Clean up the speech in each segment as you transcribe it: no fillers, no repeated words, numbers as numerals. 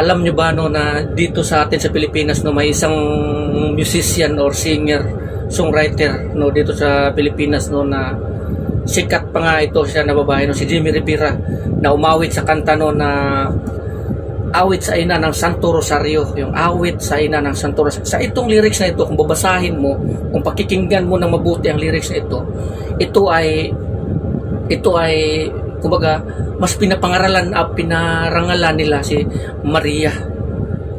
Alam nyo ba no, na dito sa atin sa Pilipinas no, may isang musician or singer, songwriter no, dito sa Pilipinas no, na sikat pa nga ito siya na babae no, si Jimmy Rivera, na umawit sa kanta no, na awit sa ina ng Santo Rosario, yung awit sa ina ng Santo Rosario. Sa itong lyrics na ito, kung babasahin mo, kung pakikinggan mo ng mabuti ang lyrics na ito ay kumbaga mas pinapangaralan at pinarangalan nila si Maria,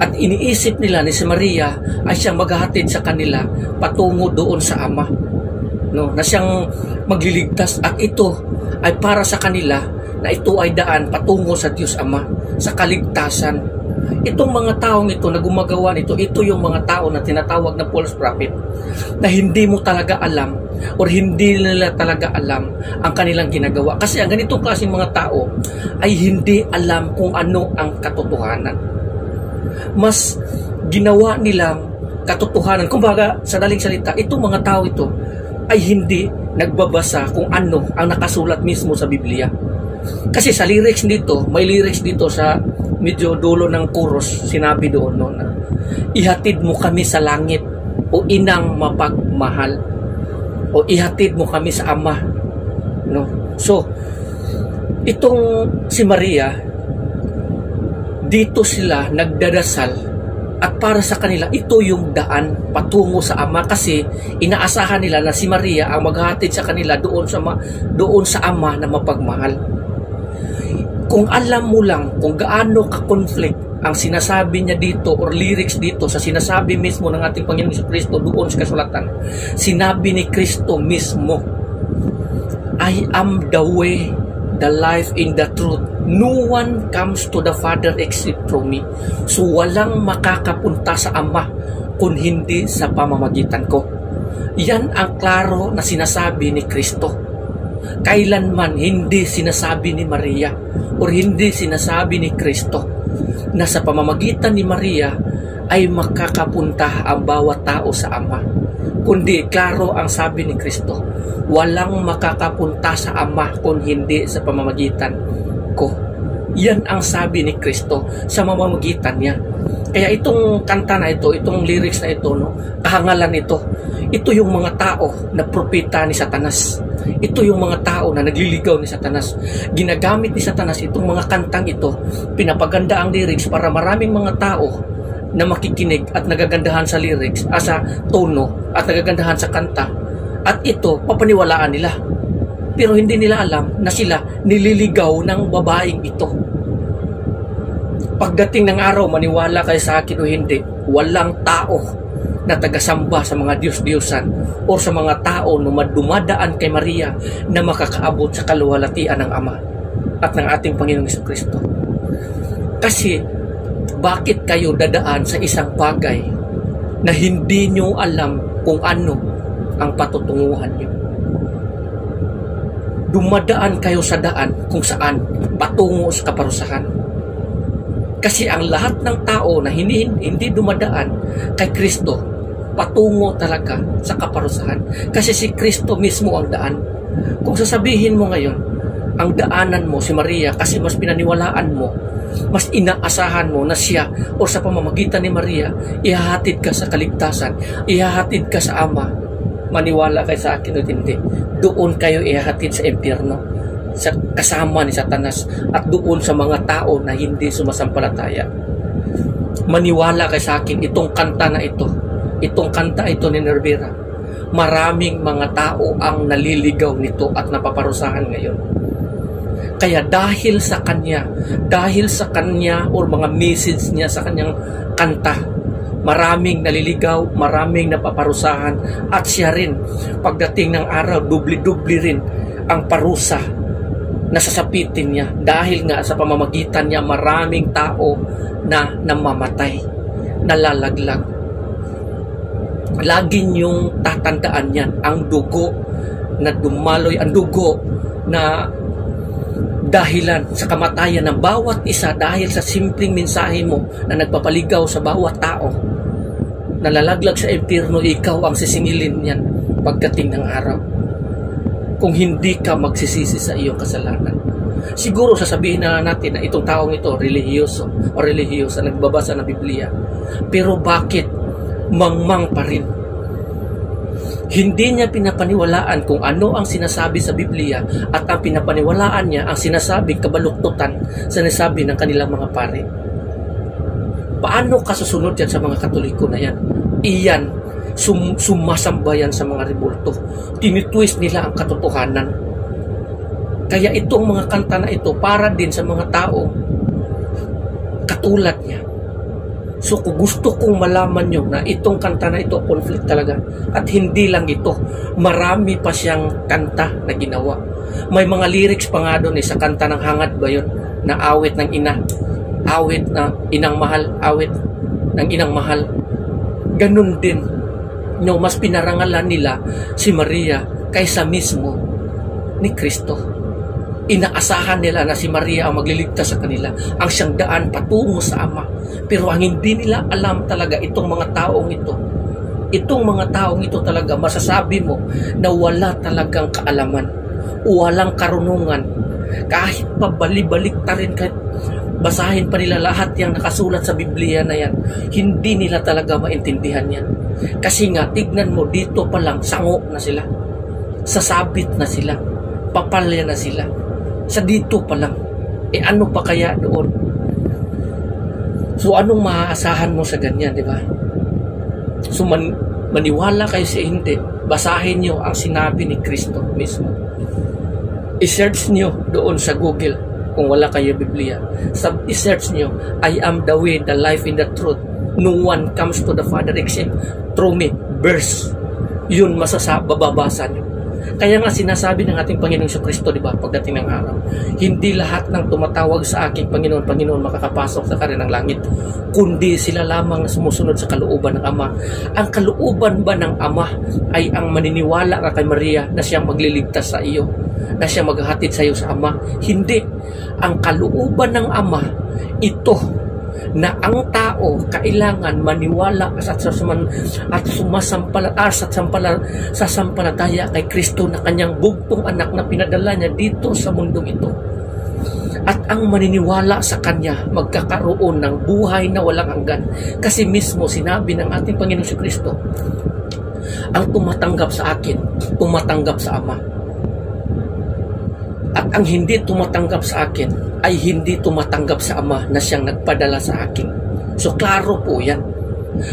at iniisip nila ni si Maria ay siyang maghahatid sa kanila patungo doon sa Ama no, na siyang magliligtas, at ito ay para sa kanila, na ito ay daan patungo sa Diyos Ama, sa kaligtasan. Itong mga taong ito na gumagawa nito, ito yung mga tao na tinatawag na false prophet, na hindi mo talaga alam or hindi nila talaga alam ang kanilang ginagawa. Kasi ang ganitong klaseng mga tao ay hindi alam kung ano ang katotohanan. Mas ginawa nilang katotohanan. Kumbaga, sa daling salita, itong mga tao ito ay hindi nagbabasa kung ano ang nakasulat mismo sa Biblia. Kasi sa lyrics dito, may lyrics dito sa medyo dulo ng chorus, sinabi doon no, na ihatid mo kami sa langit, o inang mapagmahal, o ihatid mo kami sa Ama no. So itong si Maria, dito sila nagdadasal, at para sa kanila ito yung daan patungo sa Ama, kasi inaasahan nila na si Maria ang maghahatid sa kanila doon sa Ama na mapagmahal. Kung alam mo lang kung gaano ka-conflict ang sinasabi niya dito or lyrics dito sa sinasabi mismo ng ating Panginoong Jesucristo doon sa kasulatan, sinabi ni Kristo mismo, I am the way, the life, and the truth. No one comes to the Father except through me. So walang makakapunta sa Ama kung hindi sa pamamagitan ko. Yan ang klaro na sinasabi ni Kristo. Kailanman hindi sinasabi ni Maria o hindi sinasabi ni Kristo na sa pamamagitan ni Maria ay makakapunta ang bawat tao sa Ama, kundi klaro ang sabi ni Kristo, walang makakapunta sa Ama kung hindi sa pamamagitan ko. Yan ang sabi ni Kristo sa pamamagitan niya. Kaya itong kanta na ito, itong lyrics na ito no, kahangalan ito yung mga tao na propeta ni Satanas. Ito yung mga tao na nagliligaw ni Satanas. Ginagamit ni Satanas itong mga kantang ito, pinapaganda ang lyrics para maraming mga tao na makikinig at nagagandahan sa lyrics, sa tono at nagagandahan sa kanta, at ito papaniwalaan nila. Pero hindi nila alam na sila nililigaw ng babaeng ito. Pagdating ng araw, maniwala kayo sa akin o hindi, walang tao na tagasamba sa mga Diyos-Diyosan o sa mga tao na dumadaan kay Maria na makakaabot sa kaluwalhatian ng Ama at ng ating Panginoong Jesucristo. Kasi bakit kayo dadaan sa isang bagay na hindi nyo alam kung ano ang patutunguhan nyo? Dumadaan kayo sa daan kung saan patungo sa kaparusahan. Kasi ang lahat ng tao na hindi dumadaan kay Kristo, patungo talaga sa kaparusahan. Kasi si Kristo mismo ang daan. Kung sasabihin mo ngayon, ang daanan mo si Maria kasi mas pinaniwalaan mo, mas inaasahan mo na siya o sa pamamagitan ni Maria, ihahatid ka sa kaligtasan, ihahatid ka sa Ama, maniwala kayo sa akin o hindi, doon kayo ihahatid sa impyerno, sa kasama ni Satanas, at doon sa mga tao na hindi sumasampalataya. Maniwala kayo sa akin, itong kanta ni Rivera, maraming mga tao ang naliligaw nito at napaparusahan ngayon. Kaya dahil sa kanya or mga message niya sa kanyang kanta, maraming naliligaw, maraming napaparusahan, at siya rin pagdating ng araw, dubli-dubli rin ang parusa na sasapitin niya, dahil nga sa pamamagitan niya maraming tao na namamatay, nalalaglag. Lagi niyong tatandaan yan, ang dugo na dumaloy, ang dugo na dahilan sa kamatayan ng bawat isa dahil sa simpleng mensahe mo na nagpapaligaw sa bawat tao, nalalaglag sa impyerno, ikaw ang sisingilin niyan pagdating ng araw, kung hindi ka magsisisi sa iyong kasalanan. Siguro sasabihin na natin na itong taong ito religyoso o religyosa, nagbabasa ng Biblia. Pero bakit mangmang pa rin? Hindi niya pinapaniwalaan kung ano ang sinasabi sa Biblia at ang pinapaniwalaan niya ang sinasabing kabaluktutan sa sinasabi ng kanilang mga pare. Paano ka susunod yan sa mga Katoliko na yan? Iyan, sumasamba yan sa mga rebulto. Tinitwist nila ang katotohanan. Kaya itong mga kanta na ito para din sa mga tao katulad niya. So kung gusto kong malaman nyo na itong kanta na ito, conflict talaga. At hindi lang ito, marami pa siyang kanta na ginawa. May mga lyrics pa nga doon sa kanta ng Hangad ba yun? Na awit ng ina, awit na inang mahal, awit ng inang mahal. Ganun din. No, mas pinarangalan nila si Maria kaysa mismo ni Kristo. Inaasahan nila na si Maria ang magliligtas sa kanila, ang siyang daan patungo sa Ama. Pero ang hindi nila alam talaga itong mga taong ito talaga masasabi mo na wala talagang kaalaman, walang karunungan. Kahit pa balik ta rin, kahit basahin pa nila lahat yung nakasulat sa Biblia na yan, hindi nila talaga maintindihan yan. Kasi nga, tignan mo, dito pa lang, sango na sila. Sasabit na sila. Papalya na sila. Sa dito pa lang. Ano pa kaya doon? So, anong maaasahan mo sa ganyan, di ba? So, maniwala kayo sa hindi. Basahin nyo ang sinabi ni Kristo mismo. I-search nyo doon sa Google kung wala kayo Biblia. I-search nyo, I am the way, the life, and the truth. No one comes to the Father except through me. Verse. Yun bababasa nyo. Kaya nga sinasabi ng ating Panginoong Kristo, di ba, pagdating ng araw, hindi lahat ng tumatawag sa aking Panginoon, Panginoon makakapasok sa karinang langit, kundi sila lamang na sumusunod sa kalooban ng Ama. Ang kalooban ba ng Ama ay ang maniniwala ka kay Maria na siyang magliligtas sa iyo, na siyang maghahatid sa iyo sa Ama? Hindi. Ang kalooban ng Ama, ito na ang tao kailangan maniwala at sasampalataya kay Kristo na kanyang bugtong anak na pinadala niya dito sa mundong ito. At ang maniniwala sa kanya magkakaroon ng buhay na walang hanggan. Kasi mismo sinabi ng ating Panginoong Kristo, ang tumatanggap sa akin, tumatanggap sa Ama. At ang hindi tumatanggap sa akin ay hindi tumatanggap sa Ama na siyang nagpadala sa akin. So, klaro po yan.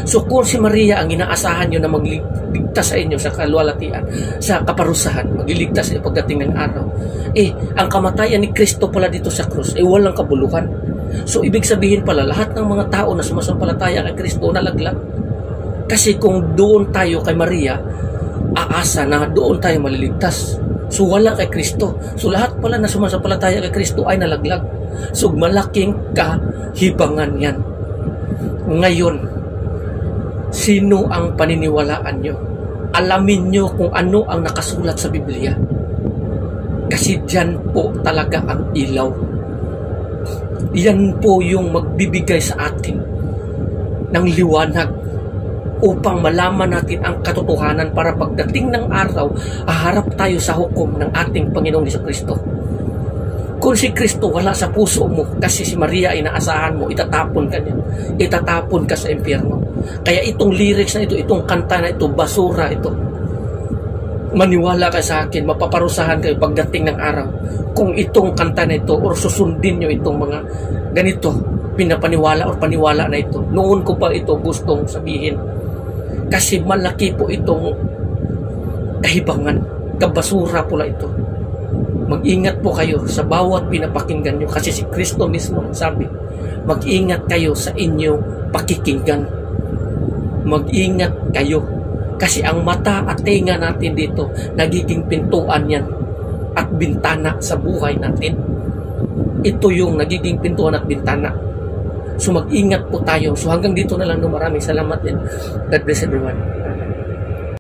So, kung si Maria ang inaasahan nyo na magligtas sa inyo sa kaluwalhatian, sa kaparusahan, magliligtas sa inyo pagdating ng araw, ang kamatayan ni Kristo pala dito sa krus, walang kabuluhan. So, ibig sabihin pala, lahat ng mga tao na sumasampalataya kay Kristo nalaglag. Kasi kung doon tayo kay Maria, aasa na doon tayo maliligtas. So, wala kay Kristo. So, lahat pala na sumasampalataya kay Kristo ay nalaglag. So, malaking kahibangan yan. Ngayon, sino ang paniniwalaan nyo? Alamin nyo kung ano ang nakasulat sa Biblia. Kasi dyan po talaga ang ilaw. Yan po yung magbibigay sa atin ng liwanag upang malaman natin ang katotohanan para pagdating ng araw, haharap tayo sa hukom ng ating Panginoong Jesucristo. Kung si Kristo wala sa puso mo, kasi si Maria inaasahan mo, itatapon ka niya. Itatapon ka sa impyerno. Kaya itong lyrics na ito, itong kanta na ito, basura ito. Maniwala ka sa akin, mapaparusahan kayo pagdating ng araw. Kung itong kanta na ito, or susundin nyo itong mga ganito, pinapaniwala or paniwala na ito. Noon ko pa ito gustong sabihin. Kasi malaki po itong kahibangan, kabasura pula ito. Mag-ingat po kayo sa bawat pinapakinggan nyo. Kasi si Kristo mismo sabi, mag-ingat kayo sa inyong pakikinggan. Mag-ingat kayo. Kasi ang mata at tenga natin dito, nagiging pintuan yan at bintana sa buhay natin. Ito yung nagiging pintuan at bintana. So mag-ingat po tayo. So hanggang dito na lang. Maraming salamat din. God bless everyone.